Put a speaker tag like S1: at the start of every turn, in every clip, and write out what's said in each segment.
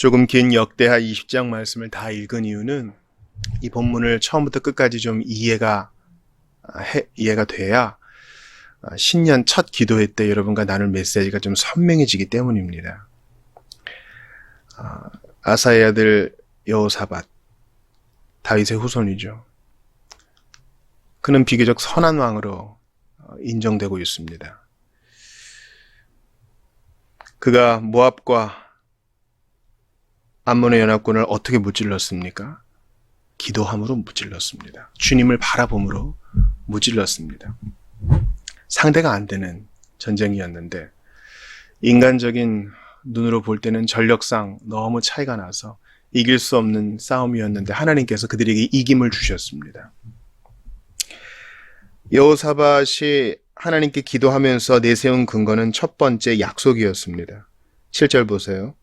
S1: 조금 긴 역대하 20장 말씀을 다 읽은 이유는 이 본문을 처음부터 끝까지 좀 이해가 돼야 신년 첫 기도회 때 여러분과 나눌 메시지가 좀 선명해지기 때문입니다. 아사의 아들 여호사밧, 다윗의 후손이죠. 그는 비교적 선한 왕으로 인정되고 있습니다. 그가 모압과 암몬의 연합군을 어떻게 무찔렀습니까? 기도함으로 무찔렀습니다. 주님을 바라봄으로 무찔렀습니다. 상대가 안 되는 전쟁이었는데 인간적인 눈으로 볼 때는 전력상 너무 차이가 나서 이길 수 없는 싸움이었는데 하나님께서 그들에게 이김을 주셨습니다. 여호사밧이 하나님께 기도하면서 내세운 근거는 첫 번째 약속이었습니다. 7절 보세요.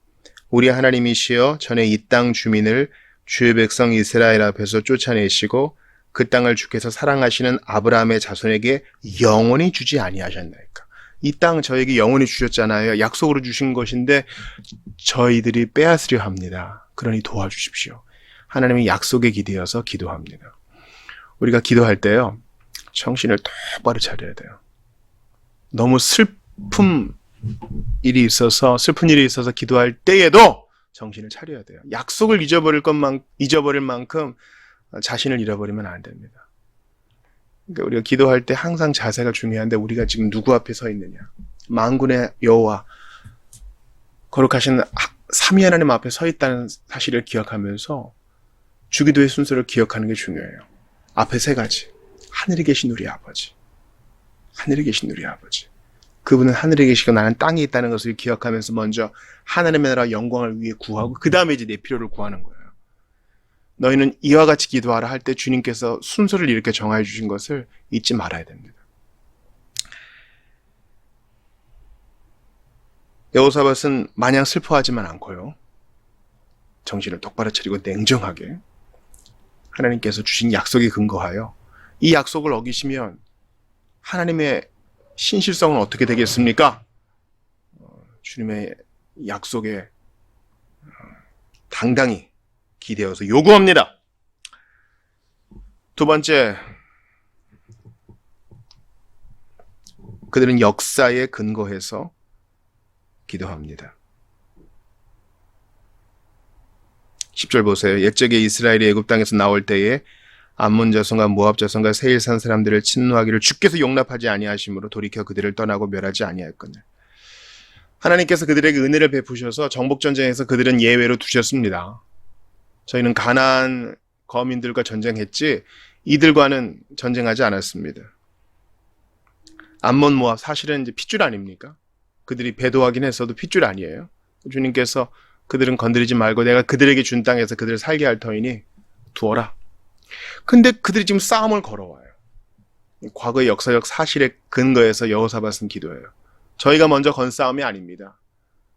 S1: 우리 하나님이시여 전에 이 땅 주민을 주의 백성 이스라엘 앞에서 쫓아내시고 그 땅을 주께서 사랑하시는 아브라함의 자손에게 영원히 주지 아니하셨나이까. 이 땅 저에게 영원히 주셨잖아요. 약속으로 주신 것인데 저희들이 빼앗으려 합니다. 그러니 도와주십시오. 하나님의 약속에 기대어서 기도합니다. 우리가 기도할 때요, 정신을 똑바로 차려야 돼요. 너무 슬픈 일이 있어서 기도할 때에도 정신을 차려야 돼요. 약속을 잊어버릴 만큼 자신을 잃어버리면 안 됩니다. 그러니까 우리가 기도할 때 항상 자세가 중요한데 우리가 지금 누구 앞에 서 있느냐. 만군의 여호와, 거룩하신 삼위 하나님 앞에 서 있다는 사실을 기억하면서 주기도의 순서를 기억하는 게 중요해요. 앞에 세 가지. 하늘에 계신 우리 아버지. 하늘에 계신 우리 아버지. 그분은 하늘에 계시고 나는 땅에 있다는 것을 기억하면서 먼저 하나님의 나라 영광을 위해 구하고 그 다음에 이제 내 필요를 구하는 거예요. 너희는 이와 같이 기도하라 할 때 주님께서 순서를 이렇게 정해 주신 것을 잊지 말아야 됩니다. 여호사밧은 마냥 슬퍼하지만 않고요. 정신을 똑바로 차리고 냉정하게 하나님께서 주신 약속에 근거하여 이 약속을 어기시면 하나님의 신실성은 어떻게 되겠습니까? 주님의 약속에 당당히 기대어서 요구합니다. 두 번째, 그들은 역사에 근거해서 기도합니다. 10절 보세요. 옛적에 이스라엘이 애굽 땅에서 나올 때에 암몬 자손과 모압 자손과 세일산 사람들을 침노하기를 주께서 용납하지 아니하심으로 돌이켜 그들을 떠나고 멸하지 아니하였거늘. 하나님께서 그들에게 은혜를 베푸셔서 정복전쟁에서 그들은 예외로 두셨습니다. 저희는 가나안 거민들과 전쟁했지 이들과는 전쟁하지 않았습니다. 암몬 모압 사실은 이제 핏줄 아닙니까? 그들이 배도하긴 했어도 핏줄 아니에요. 주님께서 그들은 건드리지 말고 내가 그들에게 준 땅에서 그들을 살게 할 터이니 두어라. 근데 그들이 지금 싸움을 걸어와요. 과거의 역사적 사실에 근거해서 여호사밧은 기도해요. 저희가 먼저 건 싸움이 아닙니다.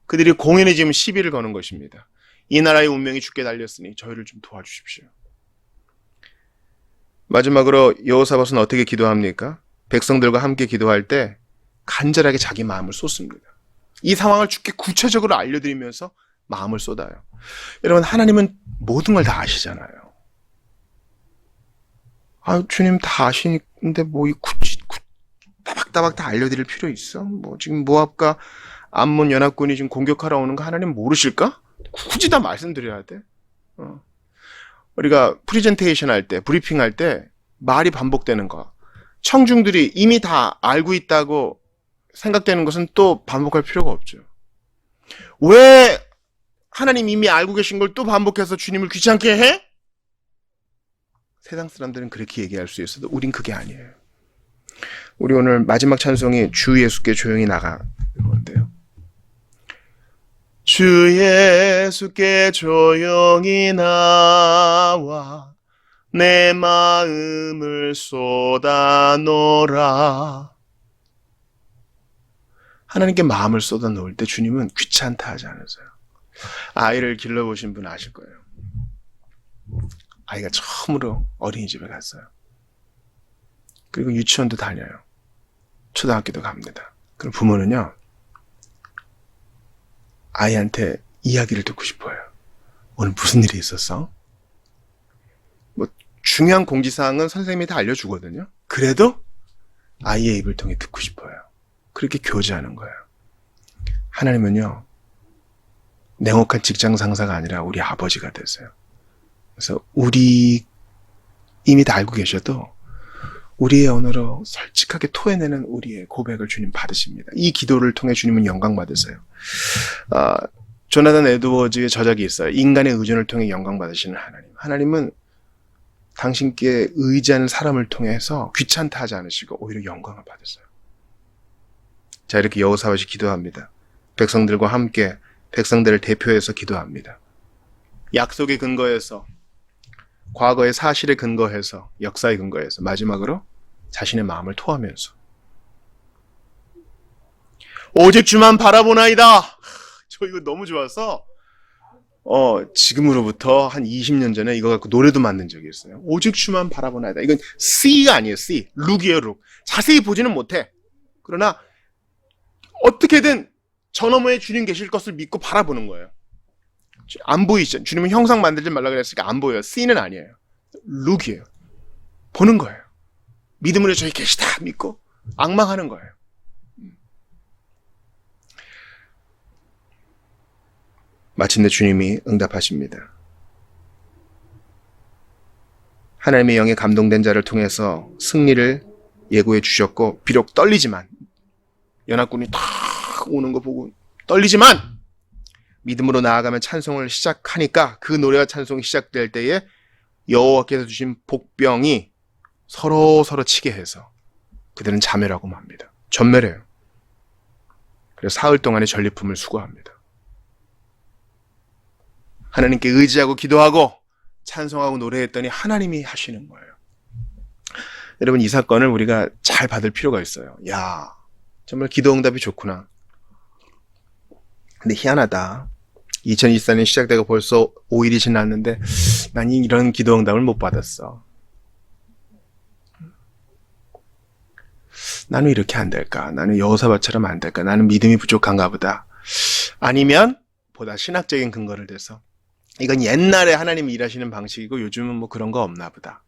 S1: 그들이 공연히 지금 시비를 거는 것입니다. 이 나라의 운명이 주께 달렸으니 저희를 좀 도와주십시오. 마지막으로 여호사밧은 어떻게 기도합니까? 백성들과 함께 기도할 때 간절하게 자기 마음을 쏟습니다. 이 상황을 주께 구체적으로 알려드리면서 마음을 쏟아요. 여러분, 하나님은 모든 걸 다 아시잖아요. 주님 다 아시는데 뭐 굳이 따박따박 다 알려드릴 필요 있어? 뭐 지금 모압과 암몬 연합군이 지금 공격하러 오는 거 하나님 모르실까? 굳이 다 말씀드려야 돼? 우리가 프리젠테이션 할 때, 브리핑 할 때 말이 반복되는 거. 청중들이 이미 다 알고 있다고 생각되는 것은 또 반복할 필요가 없죠. 왜 하나님 이미 알고 계신 걸 또 반복해서 주님을 귀찮게 해? 세상 사람들은 그렇게 얘기할 수 있어도 우린 그게 아니에요. 우리 오늘 마지막 찬송이 주 예수께 조용히 나가는 건데요. 주 예수께 조용히 나와 내 마음을 쏟아놓으라. 하나님께 마음을 쏟아놓을 때 주님은 귀찮다 하지 않으세요. 아이를 길러보신 분 아실 거예요. 아이가 처음으로 어린이집에 갔어요. 그리고 유치원도 다녀요. 초등학교도 갑니다. 그럼 부모는요, 아이한테 이야기를 듣고 싶어요. 오늘 무슨 일이 있었어? 뭐 중요한 공지사항은 선생님이 다 알려주거든요. 그래도 아이의 입을 통해 듣고 싶어요. 그렇게 교제하는 거예요. 하나님은요, 냉혹한 직장 상사가 아니라 우리 아버지가 되세요. 그래서 우리 이미 다 알고 계셔도 우리의 언어로 솔직하게 토해내는 우리의 고백을 주님 받으십니다. 이 기도를 통해 주님은 영광 받으세요. 조나단 에드워즈의 저작이 있어요. 인간의 의존을 통해 영광 받으시는 하나님. 하나님은 당신께 의지하는 사람을 통해서 귀찮다 하지 않으시고 오히려 영광을 받으세요. 자, 이렇게 여호사밧이 기도합니다. 백성들과 함께 백성들을 대표해서 기도합니다. 약속의 근거에서, 과거의 사실에 근거해서, 역사에 근거해서, 마지막으로 자신의 마음을 토하면서 오직 주만 바라보나이다. 저 이거 너무 좋아서 지금으로부터 한 20년 전에 이거 갖고 노래도 만든 적이 있어요. 오직 주만 바라보나이다. 이건 C가 아니에요. C. 룩이에요. 룩. 자세히 보지는 못해. 그러나 어떻게든 저 너머에 주님 계실 것을 믿고 바라보는 거예요. 안 보이죠. 주님은 형상 만들지 말라 그랬으니까 안 보여요. C는 아니에요. 룩이에요. 보는 거예요. 믿음으로 저기 계시다 믿고 앙망하는 거예요. 마침내 주님이 응답하십니다. 하나님의 영에 감동된 자를 통해서 승리를 예고해 주셨고, 비록 떨리지만, 연합군이 탁 오는 거 보고 떨리지만 믿음으로 나아가면 찬송을 시작하니까 그 노래와 찬송이 시작될 때에 여호와께서 주신 복병이 서로 치게 해서 그들은 자멸하고 맙니다. 전멸해요. 그래서 사흘 동안의 전리품을 수고합니다. 하나님께 의지하고 기도하고 찬송하고 노래했더니 하나님이 하시는 거예요. 여러분, 이 사건을 우리가 잘 받을 필요가 있어요. 야, 정말 기도 응답이 좋구나. 근데 희한하다. 2024년 시작되고 벌써 5일이 지났는데 난 이런 기도 응답을 못 받았어. 나는 이렇게 안 될까? 나는 여호사밧처럼 안 될까? 나는 믿음이 부족한가 보다. 아니면 보다 신학적인 근거를 대서 이건 옛날에 하나님이 일하시는 방식이고 요즘은 뭐 그런 거 없나 보다.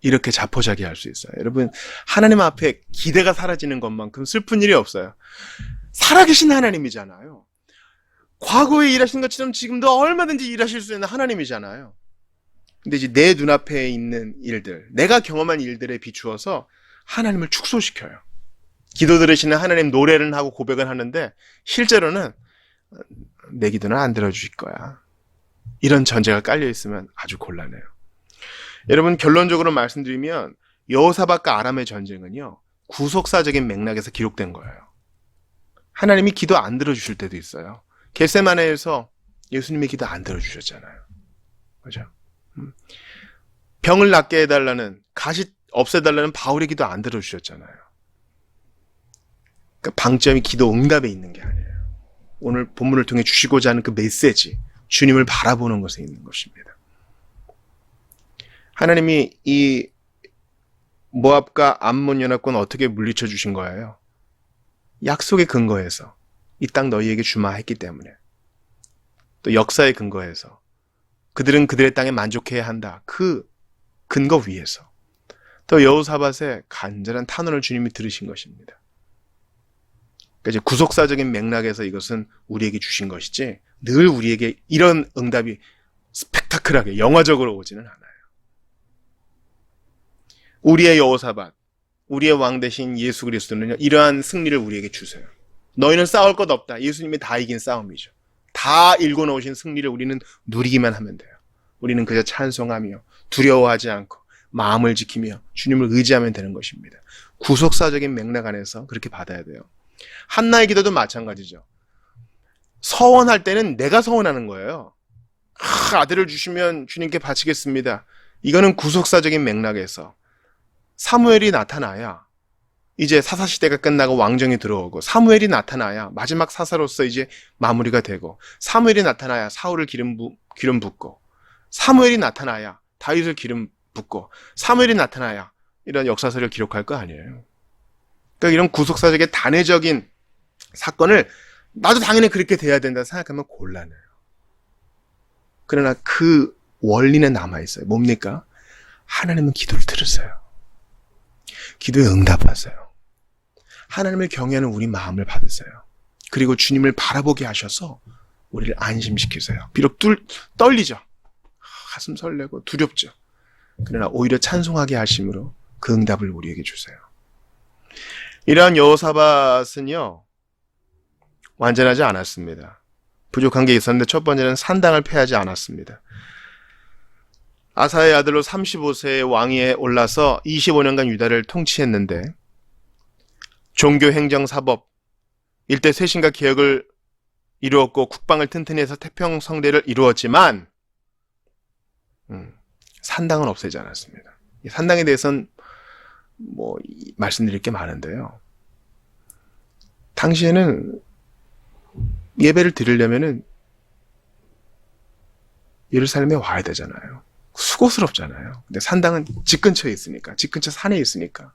S1: 이렇게 자포자기할 수 있어요. 여러분, 하나님 앞에 기대가 사라지는 것만큼 슬픈 일이 없어요. 살아계신 하나님이잖아요. 과거에 일하신 것처럼 지금도 얼마든지 일하실 수 있는 하나님이잖아요. 근데 이제 내 눈앞에 있는 일들, 내가 경험한 일들에 비추어서 하나님을 축소시켜요. 기도 들으시는 하나님 노래는 하고 고백은 하는데 실제로는 내 기도는 안 들어주실 거야. 이런 전제가 깔려 있으면 아주 곤란해요. 여러분, 결론적으로 말씀드리면 여호사밧과 아람의 전쟁은요, 구속사적인 맥락에서 기록된 거예요. 하나님이 기도 안 들어주실 때도 있어요. 겟세마네에서 예수님의 기도 안 들어주셨잖아요. 그죠? 병을 낫게 해달라는, 가시 없애달라는 바울의 기도 안 들어주셨잖아요. 그러니까 방점이 기도 응답에 있는 게 아니에요. 오늘 본문을 통해 주시고자 하는 그 메시지, 주님을 바라보는 것에 있는 것입니다. 하나님이 이 모압과 암몬 연합군 어떻게 물리쳐 주신 거예요? 약속의 근거에서 이 땅 너희에게 주마 했기 때문에, 또 역사의 근거에서 그들은 그들의 땅에 만족해야 한다. 그 근거 위에서 또 여호사밧의 간절한 탄원을 주님이 들으신 것입니다. 그러니까 이제 구속사적인 맥락에서 이것은 우리에게 주신 것이지 늘 우리에게 이런 응답이 스펙타클하게 영화적으로 오지는 않아요. 우리의 여호사밧, 우리의 왕 대신 예수 그리스도는요, 이러한 승리를 우리에게 주세요. 너희는 싸울 것 없다. 예수님이 다 이긴 싸움이죠. 다 일궈 놓으신 승리를 우리는 누리기만 하면 돼요. 우리는 그저 찬송하며 두려워하지 않고 마음을 지키며 주님을 의지하면 되는 것입니다. 구속사적인 맥락 안에서 그렇게 받아야 돼요. 한나의 기도도 마찬가지죠. 서원할 때는 내가 서원하는 거예요. 아들을 주시면 주님께 바치겠습니다. 이거는 구속사적인 맥락에서 사무엘이 나타나야 이제 사사시대가 끝나고 왕정이 들어오고, 사무엘이 나타나야 마지막 사사로서 이제 마무리가 되고, 사무엘이 나타나야 사울을 기름 붓고, 사무엘이 나타나야 다윗을 기름 붓고, 사무엘이 나타나야 이런 역사서를 기록할 거 아니에요. 그러니까 이런 구속사적인 단회적인 사건을 나도 당연히 그렇게 돼야 된다 생각하면 곤란해요. 그러나 그 원리는 남아있어요. 뭡니까? 하나님은 기도를 들으세요. 기도에 응답하세요. 하나님을 경외하는 우리 마음을 받으세요. 그리고 주님을 바라보게 하셔서 우리를 안심시키세요. 비록 떨리죠. 가슴 설레고 두렵죠. 그러나 오히려 찬송하게 하심으로 그 응답을 우리에게 주세요. 이러한 여호사밧은요, 완전하지 않았습니다. 부족한 게 있었는데 첫 번째는 산당을 폐하지 않았습니다. 아사의 아들로 35세의 왕위에 올라서 25년간 유다를 통치했는데 종교, 행정, 사법, 일대 쇄신과 개혁을 이루었고 국방을 튼튼히 해서 태평성대를 이루었지만 산당은 없애지 않았습니다. 이 산당에 대해서는 말씀드릴 게 많은데요. 당시에는 예배를 드리려면은 예루살렘에 와야 되잖아요. 수고스럽잖아요. 근데 산당은 집 근처에 있으니까, 집 근처 산에 있으니까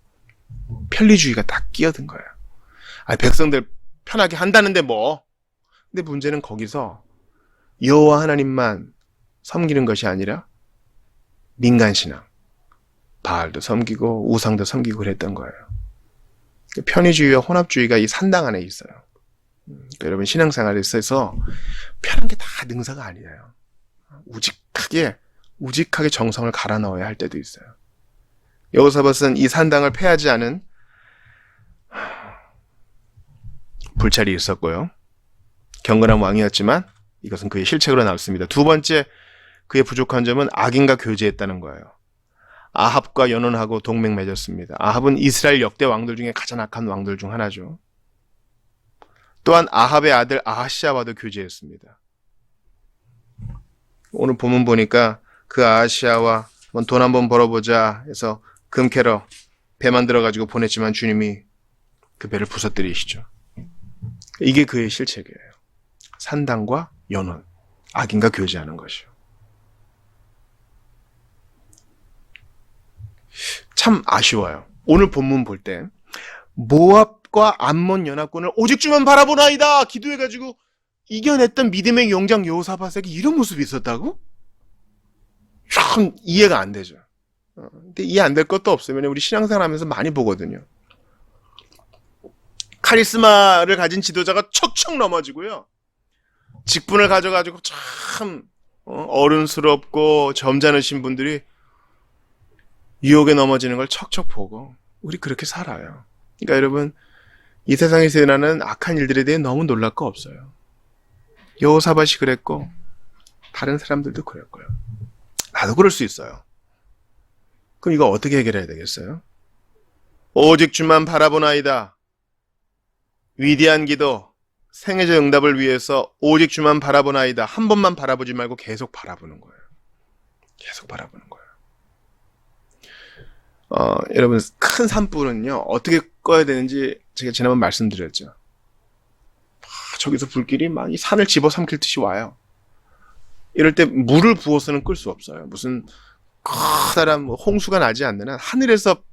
S1: 편리주의가 딱 끼어든 거예요. 백성들 편하게 한다는데 뭐. 근데 문제는 거기서 여호와 하나님만 섬기는 것이 아니라 민간신앙, 바알도 섬기고 우상도 섬기고 그랬던 거예요. 편의주의와 혼합주의가 이 산당 안에 있어요. 여러분 신앙생활에 있어서 편한 게 다 능사가 아니에요. 우직하게 정성을 갈아 넣어야 할 때도 있어요. 여호사밧은 이 산당을 폐하지 않은 불찰이 있었고요. 경건한 왕이었지만 이것은 그의 실책으로 나왔습니다. 두 번째, 그의 부족한 점은 악인과 교제했다는 거예요. 아합과 연혼하고 동맹 맺었습니다. 아합은 이스라엘 역대 왕들 중에 가장 악한 왕들 중 하나죠. 또한 아합의 아들 아하시아와도 교제했습니다. 오늘 본문 보니까 그 아하시아와 돈 한번 벌어보자 해서 금 캐러 배 만들어가지고 보냈지만 주님이 그 배를 부서뜨리시죠. 이게 그의 실책이에요. 산당과 연혼, 악인과 교제하는 것이요. 참 아쉬워요. 오늘 본문 볼 때 모압과 암몬 연합군을 오직 주만 바라보나이다 기도해가지고 이겨냈던 믿음의 용장 여호사밧에게 이런 모습이 있었다고? 참 이해가 안 되죠. 근데 이해 안 될 것도 없어요. 왜냐면 우리 신앙생활 하면서 많이 보거든요. 카리스마를 가진 지도자가 척척 넘어지고요. 직분을 가져가지고 참 어른스럽고 점잖으신 분들이 유혹에 넘어지는 걸 척척 보고 우리 그렇게 살아요. 그러니까 여러분 이 세상에서 일어나는 악한 일들에 대해 너무 놀랄 거 없어요. 여호사밧이 그랬고 다른 사람들도 그랬고요. 나도 그럴 수 있어요. 그럼 이거 어떻게 해결해야 되겠어요? 오직 주만 바라보나이다. 위대한 기도, 생애적 응답을 위해서 오직 주만 바라보나이다. 한 번만 바라보지 말고 계속 바라보는 거예요. 계속 바라보는 거예요. 여러분 큰 산불은요 어떻게 꺼야 되는지 제가 지난번 말씀드렸죠. 저기서 불길이 막 이 산을 집어삼킬 듯이 와요. 이럴 때 물을 부어서는 끌 수 없어요. 무슨 커다란 홍수가 나지 않는 한, 하늘에서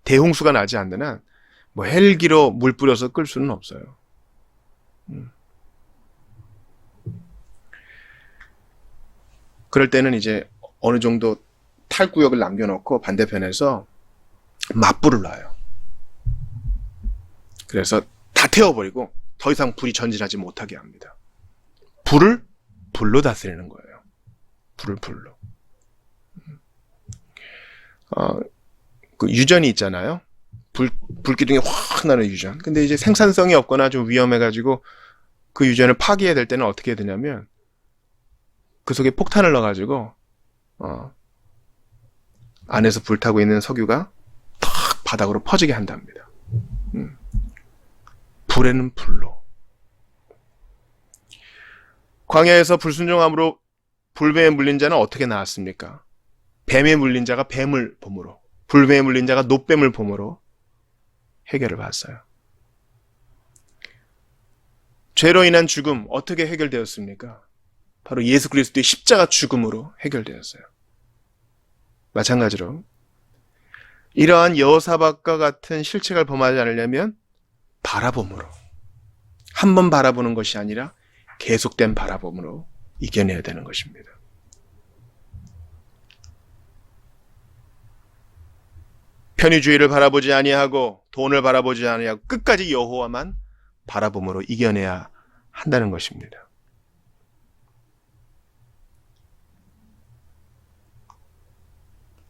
S1: 대홍수가 나지 않는 한 헬기로 물 뿌려서 끌 수는 없어요. 그럴 때는 이제 어느 정도 탈구역을 남겨놓고 반대편에서 맞불을 놔요. 그래서 다 태워버리고 더 이상 불이 전진하지 못하게 합니다. 불을 불로 다스리는 거예요. 불을 불로. 그 유전이 있잖아요. 불기둥이 확 나는 유전. 근데 이제 생산성이 없거나 좀 위험해가지고 그 유전을 파괴해야 될 때는 어떻게 해야 되냐면 그 속에 폭탄을 넣어가지고 안에서 불타고 있는 석유가 탁 바닥으로 퍼지게 한답니다. 불에는 불로. 광야에서 불순종함으로 불뱀에 물린 자는 어떻게 나왔습니까? 뱀에 물린 자가 뱀을 봄으로, 불뱀에 물린 자가 놋뱀을 봄으로 해결을 받았어요. 죄로 인한 죽음 어떻게 해결되었습니까? 바로 예수 그리스도의 십자가 죽음으로 해결되었어요. 마찬가지로 이러한 여호사밧과 같은 실책을 범하지 않으려면 바라봄으로, 한 번 바라보는 것이 아니라 계속된 바라봄으로 이겨내야 되는 것입니다. 편의주의를 바라보지 아니하고 돈을 바라보지 아니하고 끝까지 여호와만 바라봄으로 이겨내야 한다는 것입니다.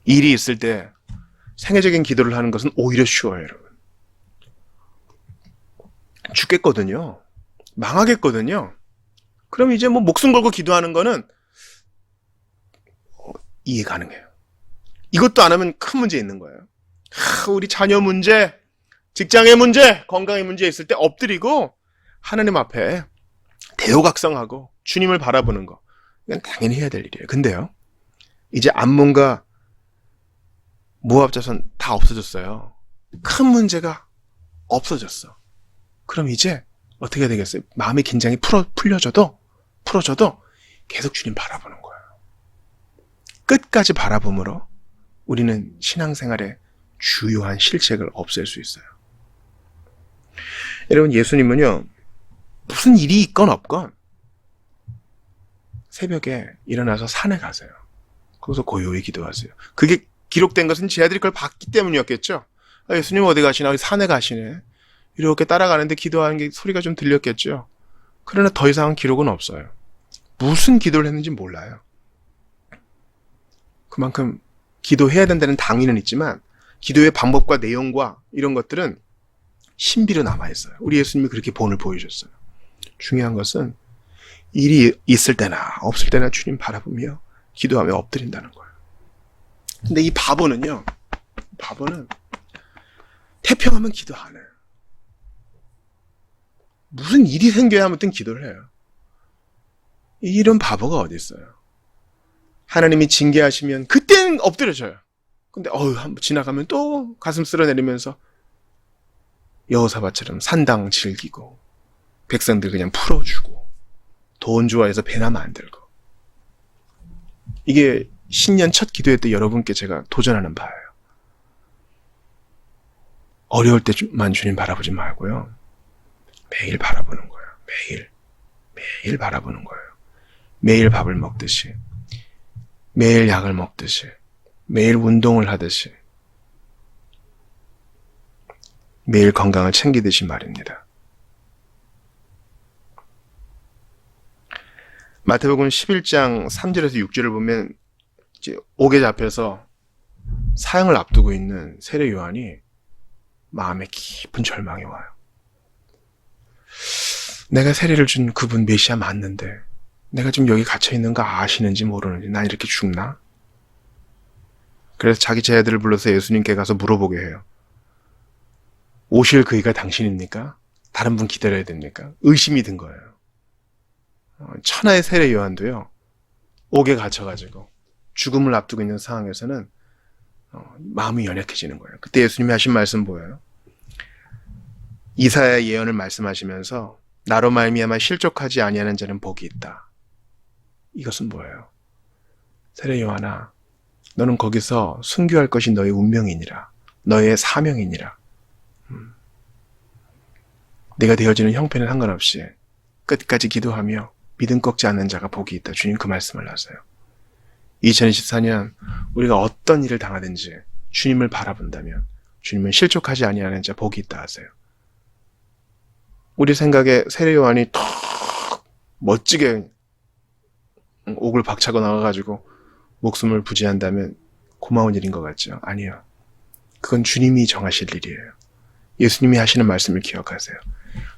S1: 일이 있을 때 생애적인 기도를 하는 것은 오히려 쉬워요, 여러분. 죽겠거든요. 망하겠거든요. 그럼 이제 뭐 목숨 걸고 기도하는 거는 이해 가능해요. 이것도 안 하면 큰 문제 있는 거예요. 우리 자녀 문제, 직장의 문제, 건강의 문제 있을 때 엎드리고 하나님 앞에 대호각성하고 주님을 바라보는 거. 이건 당연히 해야 될 일이에요. 근데요, 이제 암몬과 모압 자손 다 없어졌어요. 큰 문제가 없어졌어. 그럼 이제 어떻게 되겠어요? 마음의 긴장이 풀어져도 계속 주님 바라보는 거예요. 끝까지 바라봄으로 우리는 신앙생활의 주요한 실책을 없앨 수 있어요. 여러분, 예수님은요, 무슨 일이 있건 없건 새벽에 일어나서 산에 가세요. 거기서 고요히 기도하세요. 그게 기록된 것은 제 아들이 그걸 봤기 때문이었겠죠. 예수님 어디 가시나? 산에 가시네. 이렇게 따라가는데 기도하는 게 소리가 좀 들렸겠죠. 그러나 더 이상은 기록은 없어요. 무슨 기도를 했는지 몰라요. 그만큼 기도해야 된다는 당위는 있지만 기도의 방법과 내용과 이런 것들은 신비로 남아있어요. 우리 예수님이 그렇게 본을 보여줬어요. 중요한 것은 일이 있을 때나 없을 때나 주님 바라보며 기도하며 엎드린다는 거예요. 근데 이 바보는 태평하면 기도 안 해요. 무슨 일이 생겨야 아무튼 기도를 해요. 이런 바보가 어디 있어요. 하나님이 징계하시면 그때는 엎드려져요. 근데 한번 지나가면 또 가슴 쓸어내리면서 여호사밧처럼 산당 즐기고 백성들 그냥 풀어주고 돈 좋아해서 배나 만들고. 이게 신년 첫 기도회 때 여러분께 제가 도전하는 바예요. 어려울 때만 주님 바라보지 말고요. 매일 바라보는 거예요. 매일 바라보는 거예요. 매일 밥을 먹듯이, 매일 약을 먹듯이, 매일 운동을 하듯이, 매일 건강을 챙기듯이 말입니다. 마태복음 11장 3절에서 6절을 보면 이제 옥에 잡혀서 사형을 앞두고 있는 세례 요한이 마음에 깊은 절망이 와요. 내가 세례를 준 그분 메시아 맞는데 내가 지금 여기 갇혀있는 거 아시는지 모르는지 난 이렇게 죽나? 그래서 자기 제자들을 불러서 예수님께 가서 물어보게 해요. 오실 그이가 당신입니까? 다른 분 기다려야 됩니까? 의심이 든 거예요. 천하의 세례 요한도요, 옥에 갇혀가지고 죽음을 앞두고 있는 상황에서는 마음이 연약해지는 거예요. 그때 예수님이 하신 말씀 뭐예요? 이사야 예언을 말씀하시면서 나로 말미암아 실족하지 아니하는 자는 복이 있다. 이것은 뭐예요? 세례 요한아, 너는 거기서 순교할 것이 너의 운명이니라. 너의 사명이니라. 내가 되어지는 형편에 상관없이 끝까지 기도하며 믿음 꺾지 않는 자가 복이 있다. 주님 그 말씀을 하세요. 2024년 우리가 어떤 일을 당하든지 주님을 바라본다면 주님은 실족하지 아니하는 자 복이 있다 하세요. 우리 생각에 세례 요한이 턱 멋지게 옥을 박차고 나가가지고 목숨을 부지한다면 고마운 일인 것 같죠? 아니요. 그건 주님이 정하실 일이에요. 예수님이 하시는 말씀을 기억하세요.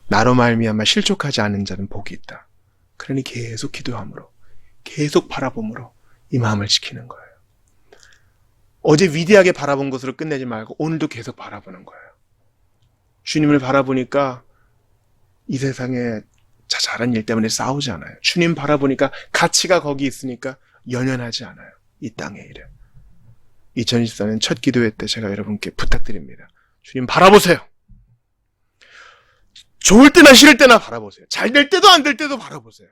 S1: 나로 말미암아 실족하지 않은 자는 복이 있다. 그러니 계속 기도함으로, 계속 바라봄으로 이 마음을 지키는 거예요. 어제 위대하게 바라본 것으로 끝내지 말고 오늘도 계속 바라보는 거예요. 주님을 바라보니까 이 세상에 자잘한 일 때문에 싸우지 않아요. 주님 바라보니까 가치가 거기 있으니까 연연하지 않아요. 이 땅의 일에. 2024년 첫 기도회 때 제가 여러분께 부탁드립니다. 주님 바라보세요. 좋을 때나 싫을 때나 바라보세요. 잘 될 때도 안 될 때도 바라보세요.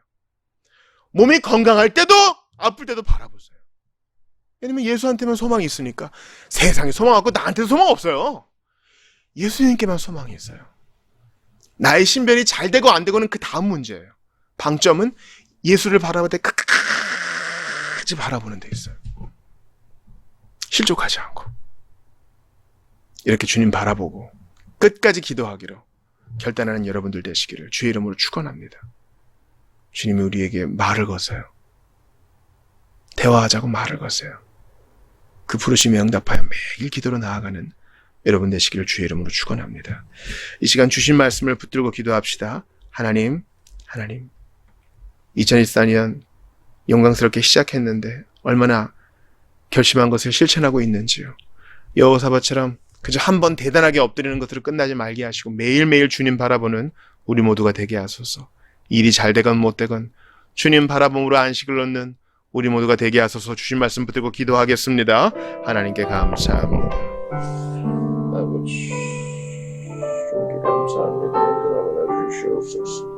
S1: 몸이 건강할 때도 아플 때도 바라보세요. 왜냐면 예수한테만 소망이 있으니까. 세상에 소망 없고 나한테도 소망 없어요. 예수님께만 소망이 있어요. 나의 신변이 잘 되고 안 되고는 그 다음 문제예요. 방점은 예수를 바라볼 때 끝까지 바라보는 데 있어요. 실족하지 않고. 이렇게 주님 바라보고 끝까지 기도하기로 결단하는 여러분들 되시기를 주의 이름으로 축원합니다. 주님이 우리에게 말을 거세요. 대화하자고 말을 거세요. 그 부르심에 응답하여 매일 기도로 나아가는 여러분 되시기를 주의 이름으로 축원합니다. 이 시간 주신 말씀을 붙들고 기도합시다. 하나님 2024년 영광스럽게 시작했는데 얼마나 결심한 것을 실천하고 있는지요. 여호사밧처럼 그저 한 번 대단하게 엎드리는 것으로 끝나지 말게 하시고 매일매일 주님 바라보는 우리 모두가 되게 하소서. 일이 잘 되건 못 되건 주님 바라봄으로 안식을 얻는 우리 모두가 되게 하소서. 주신 말씀 붙들고 기도하겠습니다. 하나님께 감사합니다. 아버지, 주님께 감사합니다. 감사합니다. 주시옵소서.